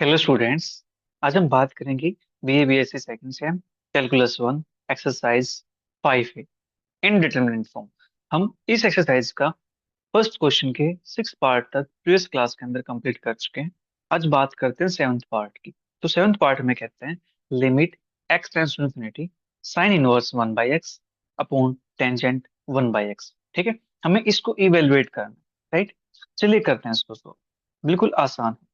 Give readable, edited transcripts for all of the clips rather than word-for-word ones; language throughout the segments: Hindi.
Hello students. आज हम बात करेंगे BA BSc second same calculus one exercise 5 है इनडिटरमिनेट फॉर्म। हम इस एक्सरसाइज का फर्स्ट क्वेश्चन के 6 पार्ट तक प्रीवियस क्लास के अंदर कंप्लीट कर चुके हैं। आज बात करते हैं सेवन्थ पार्ट की। तो सेवन्थ पार्ट में कहते हैं limit x tends to infinity sine inverse 1/x upon tangent 1/x। ठीक है, हमें इसको इवेलुएट करना है। राइट, चलिए करते हैं इसको solve। बिल्कुल आसान है।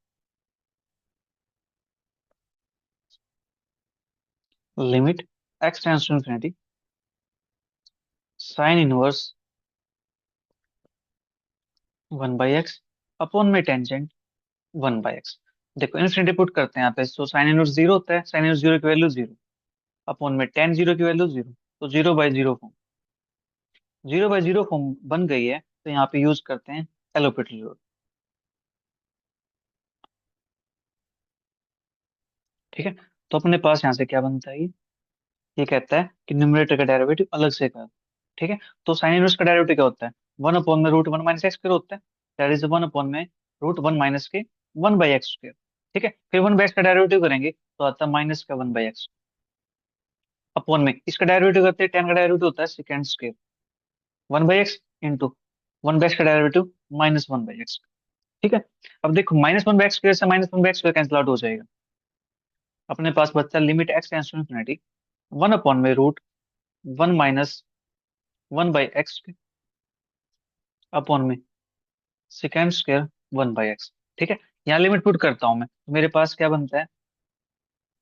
Limit x tends to infinity sine inverse 1/x upon में टेंजेंट 1/x। देखो इन्फिनिटी पुट करते हैं यहाँ पे, तो साइन इनवर्स जीरो होता है, साइन इनवर्स जीरो की वैल्यू जीरो अपॉन में टेन जीरो की वैल्यू जीरो, तो 0/0 फॉर्म। 0/0 फॉर्म बन गई है, तो यहाँ पे यूज करते हैं एलोपिटल रूल। ठीक है, तो अपने पास यहाँ से क्या बनता है, ये कहता है कि न्यूमरेटर का डेरिवेटिव अलग से कर। ठीक है, तो साइन इनवर्स का डेरिवेटिव क्या होता है, 1/√1 - x² होता है। दैट इज 1/√1 - के 1/x²। ठीक है, फिर 1/x का डेरिवेटिव करेंगे तो आता है माइनस का 1/x अपॉन में इसका डेरिवेटिव करते हैं, टेन का डेरिवेटिव होता है second square 1/x into 1/x का डेरिवेटिव -1/x। ठीक है, अब देखो -1/x² से -1/x² कैंसिल आउट हो जाएगा। अपने पास बचता है limit x tends to infinity 1/√1 - 1/x upon में सेकेंड स्क्वायर 1/x। ठीक है, यहाँ लिमिट पुट करता हूं मैं, तो मेरे पास क्या बनता है,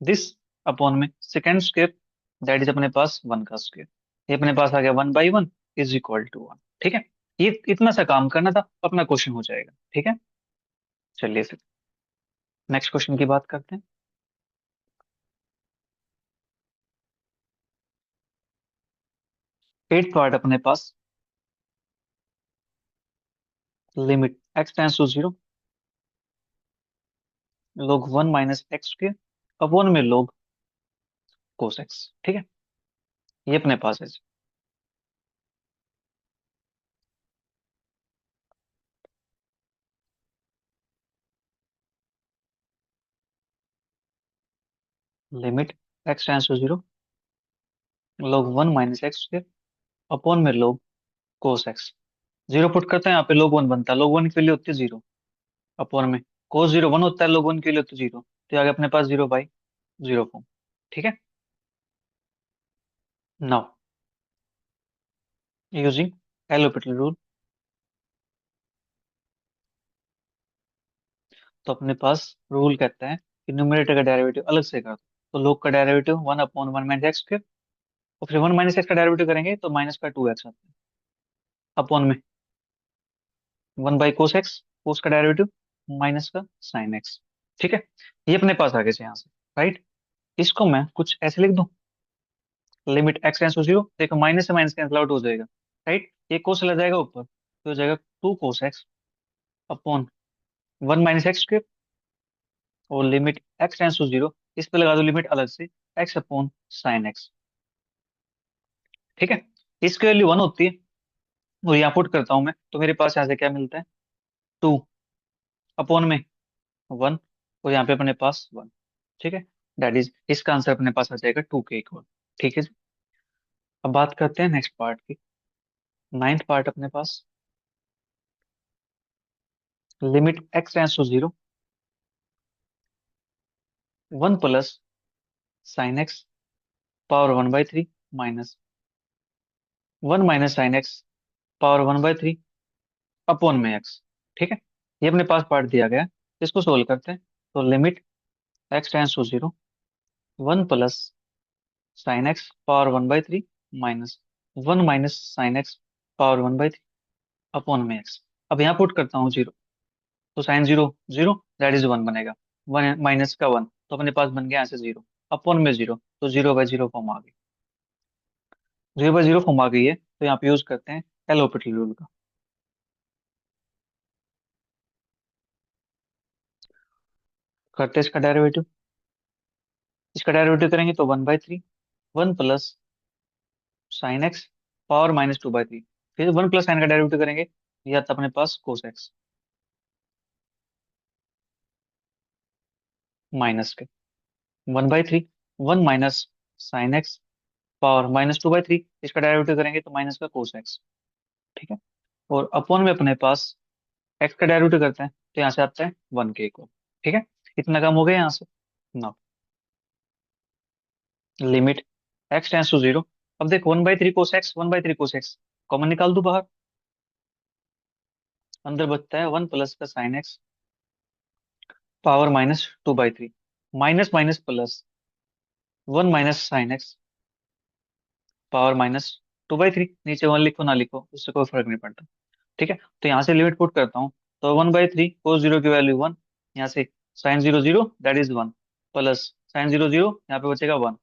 दिस अपॉन में सेकेंड स्क्वायर, दैट इज अपने पास वन का स्क्वायर। ये अपने पास आ गया 1/1 इज इक्वल टू 1। ठीक है, ये इतना सा काम करना था, अपना क्वेश्चन हो जाएगा। ठीक है, चलिए फिर नेक्स्ट क्वेश्चन की बात करते हैं। एट पार्ट अपने पास, limit x tends to zero log 1 - x² upon में log cos x। ठीक है, ये अपने पास है limit x tends to zero log 1 - x² upon में log cos x। Zero put करते हैं यहाँ पे, log 1 बनता है, log 1 की वैल्यू होती है जीरो अपॉन में cos 0 1 होता है, log 1 की वैल्यू होती है जीरो, तो ये आ गया अपने पास 0/0 फॉर्म। ठीक है, now using L Hôpital rule, तो अपने पास रूल कहता है कि न्यूमरेटर का डेरिवेटिव अलग से कर दो। तो log का डेरिवेटिव 1/1 - x² और फिर 1 - x का डेरिवेटिव करेंगे तो माइनस का 2x आता है अपॉन में 1/cos x, कोस का डेरिवेटिव माइनस का साइन एक्स। ठीक है, ये अपने पास आ गए यहाँ से। राइट, इसको मैं कुछ ऐसे लिख दूं, limit x tends to zero, देखो माइनस से माइनस कैंसिल आउट हो जाएगा। राइट, ये कोस चला जाएगा ऊपर, तो हो जाएगा 2 cos x अपॉन 1 - x², और limit x tends to zero, इस पे लगा दो लिमिट अलग से, x अपॉन साइन एक्स। ठीक है, इसकी वैल्यू 1 होती है, और यहाँ पुट करता हूं मैं, तो मेरे पास यहाँ से क्या मिलता है, 2 अपॉन में 1, और यहाँ पे अपने पास 1। ठीक है, दैट इज इसका आंसर अपने पास आ जाएगा 2 के इक्वल। ठीक है जी, अब बात करते हैं नेक्स्ट पार्ट की। नाइन्थ पार्ट अपने पास, limit x tends to zero 1 + sin x power 1/3 minus 1 - sin x power 1/3 upon में x। ठीक है, ये अपने पास पार्ट दिया गया है, इसको सोल्व करते हैं। तो limit x tends to zero 1 + sin x power 1/3 minus 1 - sin x power 1/3 upon में x। अब यहाँ पुट करता हूँ जीरो, तो sine zero zero, that is 1 बनेगा, 1 माइनस का 1, तो अपने पास बन गया यहाँ से जीरो अपॉन में जीरो, तो 0/0 फॉर्म आ गई। 0/0 फॉर्म आ गई है, तो यहाँ पे यूज करते हैं एल हॉपिटल रूल का। करते हैं इसका डेरिवेटिव, इसका डेरिवेटिव करेंगे तो 1/3, 1 + sin x पावर -2/3, फिर 1 + sin का डेरिवेटिव करेंगे, यह आता अपने पास cos x। माइनस के 1/3, 1 - साइन एक्स पावर -2/3, इसका डेरिवेटिव करेंगे तो माइनस का कोस एक्स। ठीक है। और अपॉन में अपने पास एक्स का डेरिवेटिव करते हैं तो यहाँ से आता है 1 के इक्वल। ठीक है। इतना काम हो गया यहाँ से ना। Limit x tends to zero. अब देख 1/3 cos x, 1/3 cos x common निकाल दो बाहर। अंदर बचता है 1 प्लस का sine x power -2/3, minus minus plus 1 - sine x power -2/3। नीचे 1 लिखो ना लिखो उससे कोई फर्क नहीं पड़ता। ठीक है। तो यहाँ से लिमिट पुट करता हूँ तो 1/3 कोस जीरो की वैल्यू 1, यहाँ से sign zero zero that is 1 plus sign zero zero यहाँ पे बचेगा 1।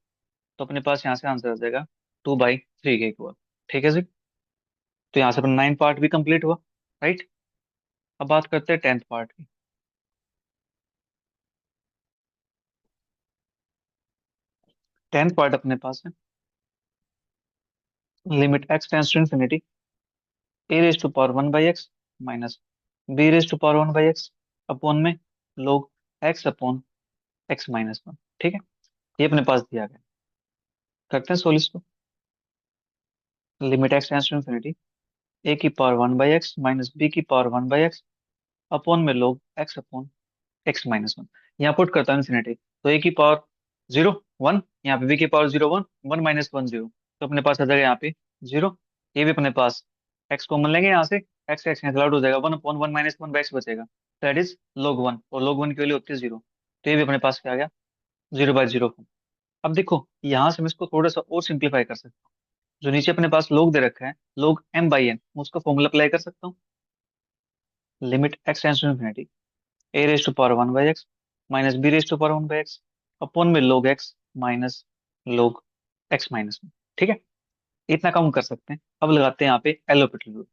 तो अपने पास यहाँ से आंसर आ जाएगा 2/3 के इक्वल। ठीक है जी। तो यहाँ से अपना 9 पार्ट भी कंप्लीट हुआ। राइट। अब बात करते हैं 10th पार्ट की। 10th पार्ट अपने पास है। Limit x tends to infinity a raise to power 1/x minus b raise to power 1/x upon में लोग एक्स अपॉन x-1। ठीक है। ये अपने पास दिया गया। करते हैं सोल्व इसको। Limit x tends to infinity A की पावर 1/x माइनस बी की पावर 1/x अपॉन में लोग एक्स अपॉन x-1। यहाँ पुट करता हूँ इन्फिनिटी तो ए की पावर 0 1, यहाँ पे बी की पावर 0 1, 1 - 1 0, तो अपने पास आ जाएगा यहाँ पे 0। ये भी अपने पास x कॉमन लेंगे यहाँ से, x x कैंसिल आउट हो जाएगा, 1/1 - 1/x बचेगा दैट इज log 1, और log 1 की वैल्यू होती है 0। तो ये भी अपने पास क्या आ गया 0/0। अब देखो यहाँ से मैं इसको थोड़ा सा और सिंप्लीफाई कर सकता हूँ। जो नीचे अपने पास लोग दे रखा है लोग m/n, मैं उसका फॉर्मूला अप्लाई कर सकता हूँ। Limit x tends to infinity a raise to power 1/x minus b raise to power 1/x upon में log x minus log x-1। ठीक है। इतना कम कर सकते हैं। अब लगाते हैं यहाँ पे L Hôpital rule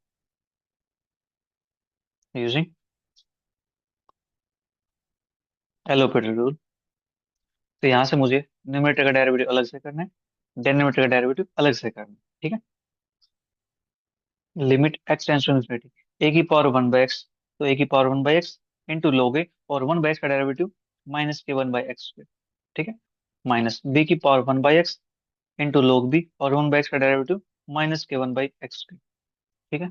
using L Hôpital rule. तो यहाँ से मुझे न्यूमरेटर का डेरिवेटिव अलग से करना है, डिनोमिनेटर का डेरिवेटिव अलग से करना है। ठीक है। Limit x tends to infinity A की पावर 1/x, तो ए की power 1/x into log a और 1/x का डेरिवेटिव माइनस के 1/x। ठीक है। माइनस बी की power 1/x into log b और 1/x का डेरिवेटिव माइनस के 1/x। ठीक है।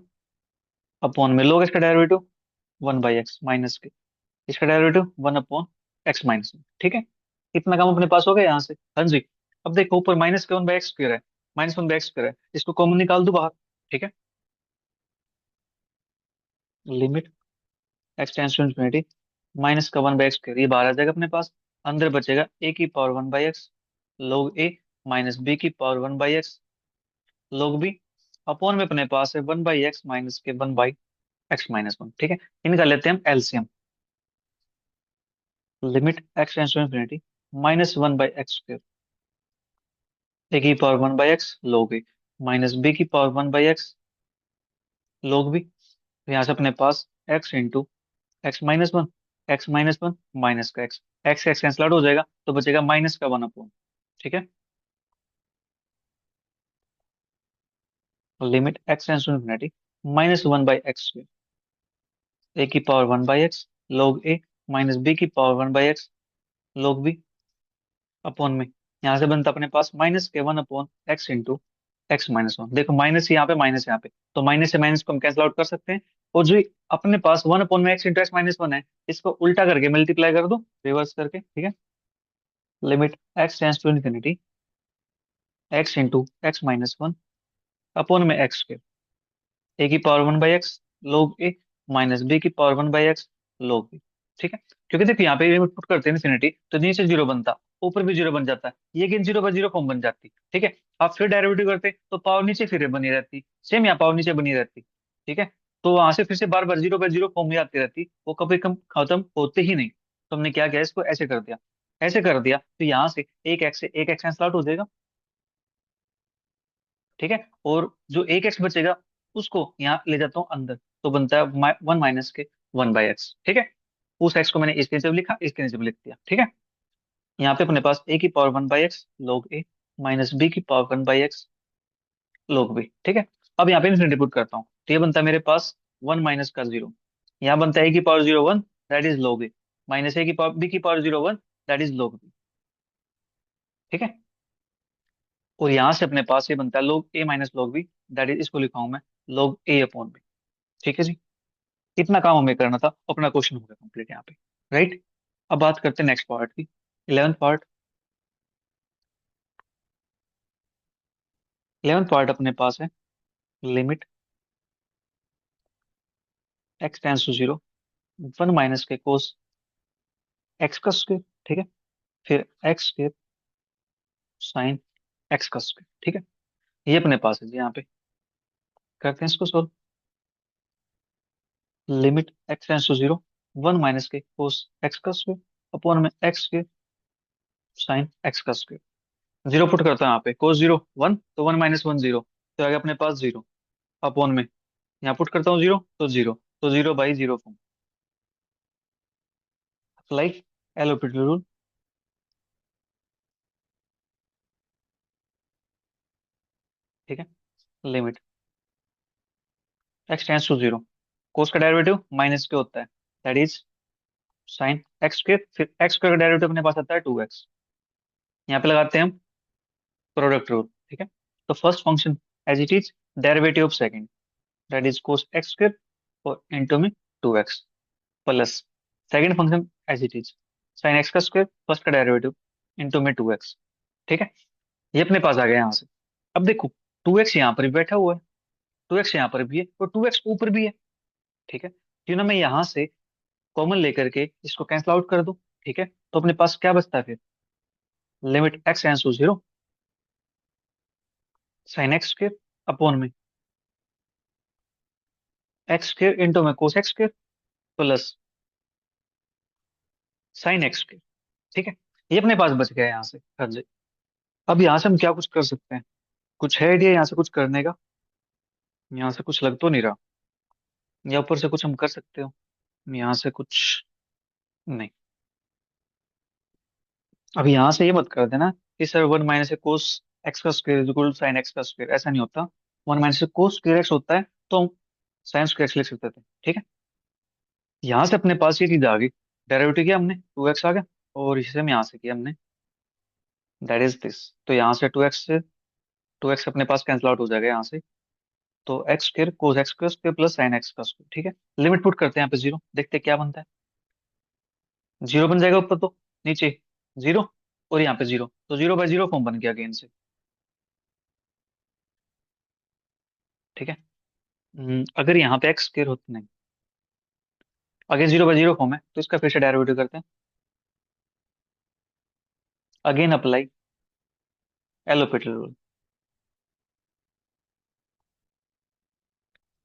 अपॉन में log x का डेरिवेटिव 1/x माइनस के, इसका डेरिवेटिव 1/x-1। ठीक है। इतना काम अपने पास हो गया यहाँ से। हाँ जी। अब देखो ऊपर माइनस के 1/x² है, -1/x² है, इसको कॉमन निकाल दो बाहर। ठीक है। Limit x tends to infinity minus का 1/x² ये बाहर आ जाएगा अपने पास। अंदर बचेगा ए की power 1/x log a minus B की power 1/x log b upon में अपने पास है 1/x माइनस के 1/x-1। ठीक है। इनका लेते हैं हम LCM. Limit x tends to infinity -1/x², A की power 1/x log a minus B की पावर 1/x log b। तो यहाँ से अपने पास x into x-1, x-1 minus का x x कैंसिल आउट हो जाएगा तो बचेगा माइनस का 1/। ठीक है। Limit x tends to infinity -1/x², A की power 1/x log a minus B की power 1/x log b upon में यहाँ से बनता अपने पास माइनस के 1/x इंटू x-1। देखो माइनस यहाँ पे माइनस यहाँ पे, तो माइनस से माइनस को हम कैंसिल आउट कर सकते हैं। और जो अपने पास 1/x इंटू x-1 है, इसको उल्टा करके मल्टीप्लाई कर दो, रिवर्स करके। ठीक है। Limit x tends to infinity x into x-1 upon में x के, ए की power 1/x log a minus B की पावर 1/x log b। ठीक है। क्योंकि देखो यहाँ पे पुट करते हैं इन्फिनिटी तो नीचे जीरो बनता, ऊपर भी जीरो बन जाता है, ये गेन 0/0 फॉर्म बन जाती। ठीक है। आप फिर डेरिवेटिव करते तो पावर नीचे फिर बनी रहती, सेम यहाँ पावर नीचे बनी रहती। ठीक है। तो वहां से फिर से बार बार 0/0 फॉर्म में आती रहती, वो कभी कम खत्म होते ही नहीं। तो हमने क्या किया इसको ऐसे कर दिया, ऐसे कर दिया तो यहाँ से एक एक्स से एक एक्स कैंसिल आउट हो जाएगा। ठीक है। और जो एक एक्स बचेगा उसको यहाँ ले जाता हूँ अंदर, तो बनता है 1 माइनस के 1/x। ठीक है। उस एक्स को मैंने इसके नीचे भी लिखा, इसके नीचे भी लिख दिया। ठीक है। यहाँ पे अपने पास ए की power 1/x log a minus B की पावर 1/x log b। ठीक है। अब यहाँ पे इन्फिनिटी पुट करता हूँ तो ये बनता है मेरे पास 1 माइनस का 0, यहाँ बनता है ए की power 0 1 that is log a minus ए की पावर बी की power 0 1 that is log b। ठीक है। और यहां से अपने पास ये बनता है log a minus log b, that is, इसको लिखा हूं मैं log a अपॉन b। ठीक है जी। इतना काम हमें करना था, अपना क्वेश्चन हो गया कंप्लीट यहाँ पे। राइट। अब बात करते हैं नेक्स्ट पार्ट की, 11th पार्ट। 11th पार्ट अपने पास है limit x tends to zero, one minus के कोस एक्स का स्क्वायर। ठीक है। फिर एक्स स्क्वायर साइन एक्स का स्क्वायर। ठीक है। ये अपने पास है जी यहाँ पे। करते हैं इसको solve. Limit x tends to zero, one minus के कोस एक्स का स्क्वायर अपॉन में एक्स स्क्वायर साइन एक्स का स्क्वायर। जीरो पुट करता हूँ यहाँ पे, कोस जीरो वन, तो वन माइनस वन जीरो, तो आगे अपने पास जीरो अपॉन में, यहाँ पुट करता हूँ जीरो तो जीरो, तो zero by zero form. Apply L'Hopital rule. ठीक है। Limit x tends to zero, cos का डेरिवेटिव माइनस के होता है, दैट इज साइन एक्स स्क्वायर। फिर एक्स स्क्वायर का डेरिवेटिव अपने पास आता है टू एक्स। यहाँ पे लगाते हैं हम प्रोडक्ट रूल। ठीक है। तो first function as it is, derivative of second, that is cos x square और इनटू में two x plus second function as it is, sine x का स्क्वायर फर्स्ट का डेरिवेटिव इनटू में टू एक्स। ठीक है। ये अपने पास आ गया यहाँ से। अब देखो, टू एक्स यहाँ पर भी बैठा हुआ है, टू एक्स यहाँ पर भी है और टू एक्स ऊपर भी है। ठीक है। क्यों ना मैं यहाँ से कॉमन लेकर के इसको कैंसिल आउट कर दूं। ठीक है। तो अपने पास क्या बचता है फिर, limit x tends to zero, sine x square upon में एक्स स्क्वायर इंटू में cos x square plus sine x square. ठीक है। ये अपने पास बच गया यहाँ से। हाँ जी। अब यहाँ से हम क्या कुछ कर सकते हैं, कुछ है आइडिया यहाँ से कुछ करने का? यहाँ से कुछ लग तो नहीं रहा, या ऊपर से कुछ हम कर सकते हो यहाँ से कुछ? नहीं। अब यहाँ से ये मत कर देना कि sir one minus cos x का square is equal to sine x का स्क्वायर, ऐसा नहीं होता। One minus cos square x होता है, तो हम साइन स्क्वायर एक्स लिख सकते थे। ठीक है। यहाँ से अपने पास ये चीज आ गई, डेरिवेटिव किया हमने, टू एक्स आ गया, और इसे हम यहाँ से किया हमने, दैट इज दिस। तो यहाँ से टू एक्स अपने पास कैंसिल आउट हो जाएगा यहाँ से। तो एक्स स्क्वायर कोस x square plus sine x का स्क्वायर। ठीक है। लिमिट पुट करते हैं यहाँ पे जीरो, देखते हैं क्या बनता है। जीरो बन जाएगा ऊपर, तो नीचे जीरो, और यहाँ पे जीरो, तो जीरो बाय जीरो फॉर्म बन गया अगेन से। ठीक है। अगर यहाँ पे एक्स स्क्वायर होता नहीं, again zero by zero form है, तो इसका फिर से डेरिवेटिव करते हैं। Again apply L'Hopital rule.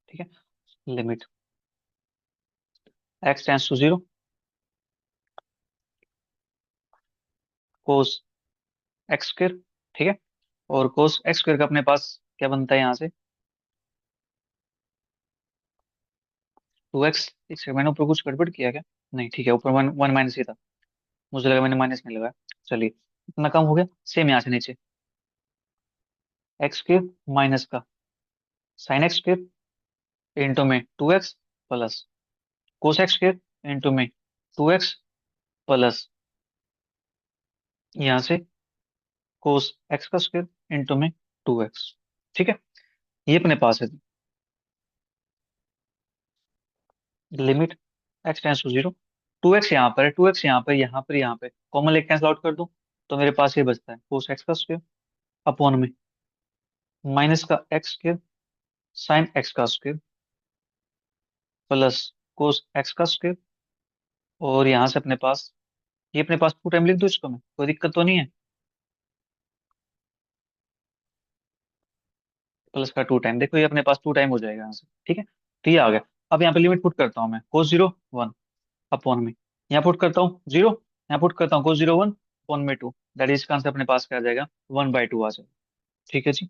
ठीक है। Limit x tends to zero, cos x square. ठीक है। और कोस एक्स स्क्वायर का अपने पास क्या बनता है यहाँ से, टू एक्स। एक सेकंड, मैंने ऊपर कुछ गड़बड़ किया क्या? नहीं, ठीक है, ऊपर वन वन माइनस ही था, मुझे लगा मैंने माइनस नहीं लगाया। चलिए, इतना कम हो गया। सेम यहाँ से नीचे एक्स स्क्वायर माइनस का साइन एक्स स्क्वायर इंटू में two x plus cos x square into में टू एक्स प्लस यहाँ से कोस एक्स का स्क्वायर इंटू में टू एक्स। ठीक है। ये अपने पास है। Limit x tends to zero, two x यहाँ पर है, टू एक्स यहाँ पर, यहाँ पर, यहाँ पे कॉमन लेके कैंसिल आउट कर दूं, तो मेरे पास ये बचता है कोस एक्स का स्क्वायर अपॉन में माइनस का एक्स स्क्वायर साइन एक्स का स्क्वायर प्लस कोस एक्स का स्क्वायर। और यहाँ से अपने पास, ये अपने पास टू टाइम लिख दो इसको, मैं कोई दिक्कत तो नहीं है, प्लस का टू टाइम, देखो ये अपने पास टू टाइम हो जाएगा यहाँ से। ठीक है। तो ये आ गया। अब यहाँ पे लिमिट पुट करता हूँ मैं, कोस जीरो वन अपॉन में, यहाँ पुट करता हूँ जीरो, यहाँ पुट करता हूँ कोस जीरो वन अपॉन में टू, दैट इज का आंसर अपने पास क्या आ जाएगा, वन बाई टू आ जाएगा। ठीक है जी।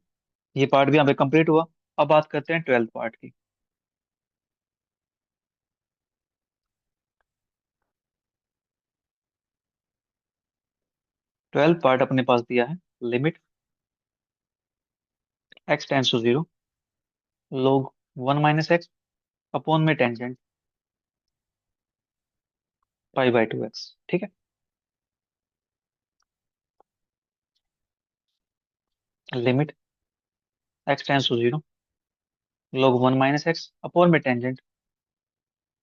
ये पार्ट भी यहाँ पे कंप्लीट हुआ। अब बात करते हैं 12th पार्ट की। 12th पार्ट अपने पास दिया है limit x tends to zero, log one minus x upon में tangent pi by two x. ठीक है। Limit x tends to zero log one minus x upon में tangent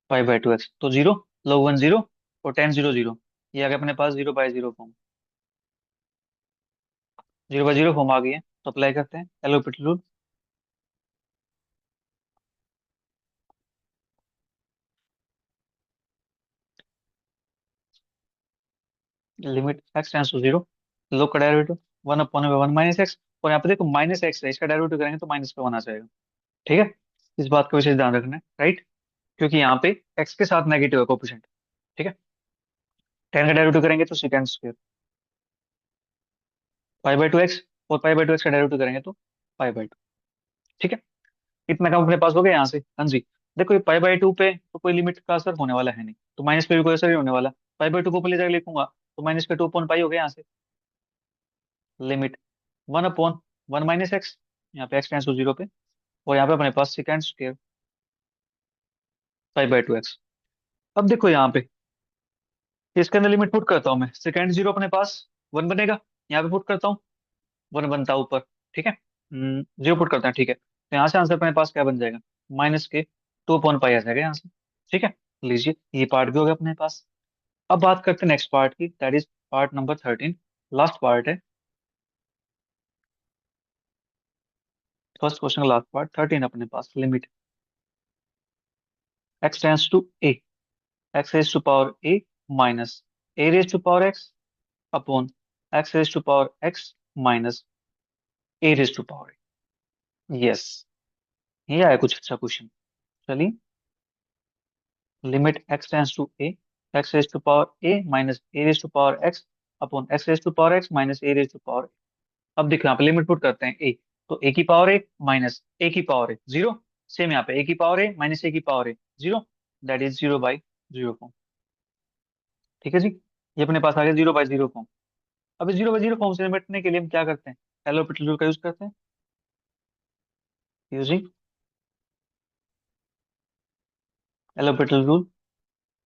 pi by two x, तो जीरो, log वन जीरो और टेन जीरो जीरो, ये आ गया अपने पास zero by zero form. Zero by zero form आ गई है, तो अप्लाई करते हैं L'Hopital rule. Limit x tends to zero, log का डेरिवेटिव वन अपॉन में वन माइनस एक्स, और यहाँ पे देखो माइनस एक्स है, इसका डेरिवेटिव करेंगे तो माइनस पे वन आ जाएगा। ठीक है, इस बात का विशेष ध्यान रखना है, राइट, क्योंकि यहाँ पे एक्स के साथ नेगेटिव है कोफिशिएंट। ठीक है, टेन का डेरिवेटिव करेंगे तो second square pi by two x, और पाई बाय टू एक्स का डेरिवेटिव करेंगे तो पाई बाय टू। ठीक है, इतना काम अपने पास हो गया यहाँ से। हाँ जी, देखो ये पाई बाय टू पे तो कोई लिमिट का असर होने वाला है नहीं, तो माइनस पे भी कोई असर नहीं होने वाला। पाई बाय टू को ऊपर ले जाकर लिखूंगा तो माइनस का टू अपॉन पाई हो गया यहाँ से। Limit one upon one minus x, यहाँ पे एक्स टेंस टू जीरो पे, और यहाँ पे अपने पास second square pi by two x. अब देखो यहाँ पे इसके अंदर लिमिट पुट करता हूँ मैं, सेकेंड जीरो अपने पास वन बनेगा, यहाँ पे पुट करता हूँ, वन बनता है ऊपर। ठीक है, जीरो पुट करते हैं, ठीक है, तो यहाँ से आंसर अपने पास क्या बन जाएगा, माइनस के टू अपॉन पाई आ जाएगा यहाँ से। ठीक है, लीजिए ये पार्ट भी हो गया अपने पास। अब बात करते हैं नेक्स्ट पार्ट की, that is part number 13, last part है, फर्स्ट क्वेश्चन का लास्ट पार्ट 13 अपने पास। Limit x tends to a, x raise to power a minus a raise to power x upon x raise to power x minus a raise to power a. Yes, ये आया कुछ अच्छा क्वेश्चन। चलिए, limit x tends to a, x raise to power a minus a raise to power x upon x raise to power x minus a raise to power. अब देखो यहाँ पे लिमिट पुट करते हैं ए, तो ए की पावर ए माइनस ए की पावर ए जीरो, सेम यहाँ पे ए की पावर ए माइनस ए की power A zero, that is zero by zero form. ठीक है जी, ये अपने पास आ गया जीरो बाई जीरो फॉर्म। अब इस जीरो बाई जीरो फॉर्म से निपटने के लिए हम क्या करते हैं, एलोपिटल रूल का यूज करते हैं, यूजिंग एलोपिटल रूल।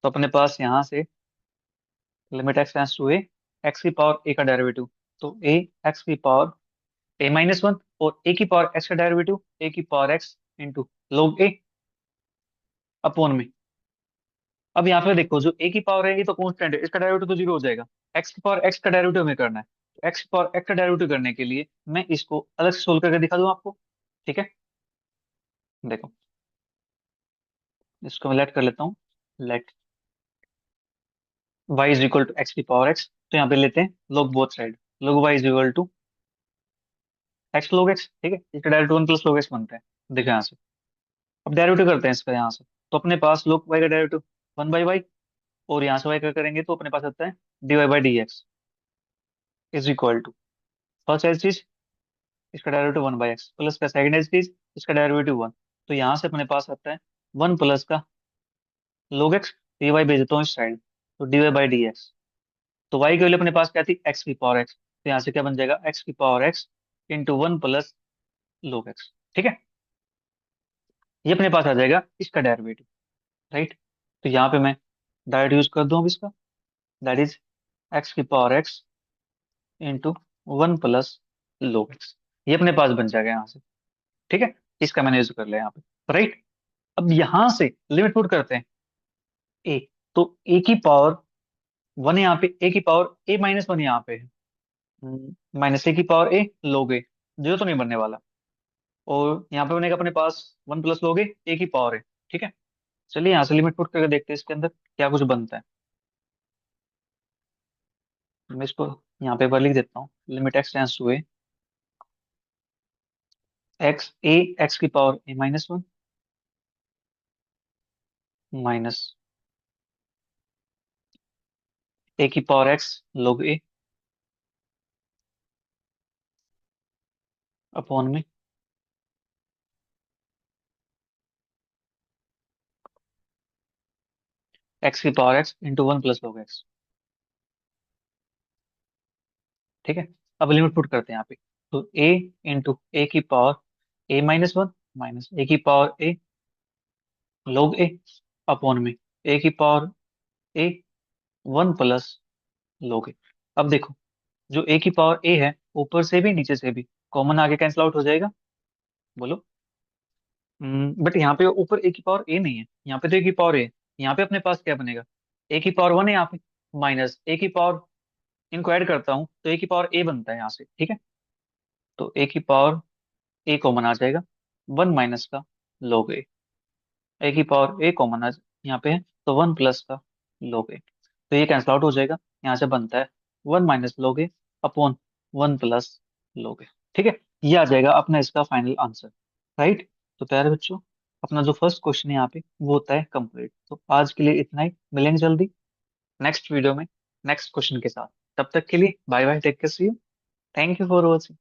तो अपने पास यहाँ से limit x tends to a, x की पावर ए का डेरिवेटिव, तो ए एक्स की पावर ए माइनस वन, और ए की पावर एक्स का डेरिवेटिव ए की power x into log a upon में। अब यहाँ पे देखो जो ए की पावर है ये तो कांस्टेंट है, इसका डेरिवेटिव तो जीरो हो जाएगा। एक्स की पावर एक्स का डेरिवेटिव हमें करना है, तो एक्स की पावर एक्स का डेरिवेटिव करने के लिए मैं इसको अलग से सोल्व करके दिखा दूं आपको। ठीक है, देखो इसको मैं लेट कर लेता हूँ, let y is equal to x की पावर एक्स, तो यहाँ पे लेते हैं log both side, log y is equal to x log x। ठीक है, इसका derivative one plus log x बनता है, देखो यहाँ से। अब डेरिवेटिव करते हैं इसका यहाँ से, तो अपने पास log y का डेरिवेटिव वन बाई वाई, और यहाँ से y का करेंगे तो अपने पास आता है dy by d x is equal to, first as चीज इसका derivative one by x plus का सेकंड एज चीज इसका डेरिवेटिव वन, तो यहाँ से अपने पास आता है वन प्लस का log x, dy भेज देता हूँ इस साइड, तो dy बाई डी एक्स, तो y की वैल्यू अपने पास क्या थी, x की पावर x, तो यहाँ से क्या बन जाएगा x की power x into one plus log x। ठीक है, ये अपने पास आ जाएगा इसका डेरिवेटिव, राइट। तो यहाँ पे मैं डायरेक्ट यूज कर दूं अब इसका, दैट इज x की power x into one plus log x, ये अपने पास बन जाएगा यहाँ से। ठीक है, इसका मैंने यूज कर लिया यहाँ पे, राइट। अब यहाँ से लिमिट पुट करते हैं a, तो a की पावर वन यहाँ पे, a की पावर a माइनस वन यहाँ पे है, माइनस ए की power A log a, zero तो नहीं बनने वाला, और यहाँ पे बनेगा अपने पास वन प्लस log a की पावर है। ठीक है, चलिए यहाँ से लिमिट पुट करके देखते हैं इसके अंदर क्या कुछ बनता है। मैं इसको यहाँ पे एक बार लिख देता हूँ, limit x tends to a, x a x की power a minus one minus ए की power x log a upon में एक्स की power x into one plus log x. ठीक है, अब लिमिट पुट करते हैं यहाँ पे, तो ए इंटू ए की power a minus one minus ए की power A log a upon में ए की पावर ए वन प्लस log ए। अब देखो जो ए की पावर ए है ऊपर से भी नीचे से भी कॉमन आगे कैंसिल आउट हो जाएगा, बोलो। बट यहाँ पे ऊपर ए की पावर ए नहीं है, यहाँ पे तो ए की पावर ए। यहाँ पे अपने पास क्या बनेगा, ए की पावर वन है यहाँ पे, माइनस ए की पावर, इनको ऐड करता हूँ तो ए की पावर ए बनता है यहाँ से, ठीक है। तो ए की पावर ए कॉमन आ जाएगा, वन माइनस का log ए की पावर ए कॉमन आ यहाँ पे है, तो वन प्लस का log ए, तो ये कैंसिल आउट हो जाएगा। यहाँ से बनता है one minus log a upon one plus log ए, ठीक है। ये आ जाएगा अपना इसका फाइनल आंसर, राइट। तो प्यारे बच्चों, अपना जो फर्स्ट क्वेश्चन है यहाँ पे वो होता है कंप्लीट। तो आज के लिए इतना ही, मिलेंगे जल्दी नेक्स्ट वीडियो में नेक्स्ट क्वेश्चन के साथ। तब तक के लिए bye bye, take care, see you, thank you for watching.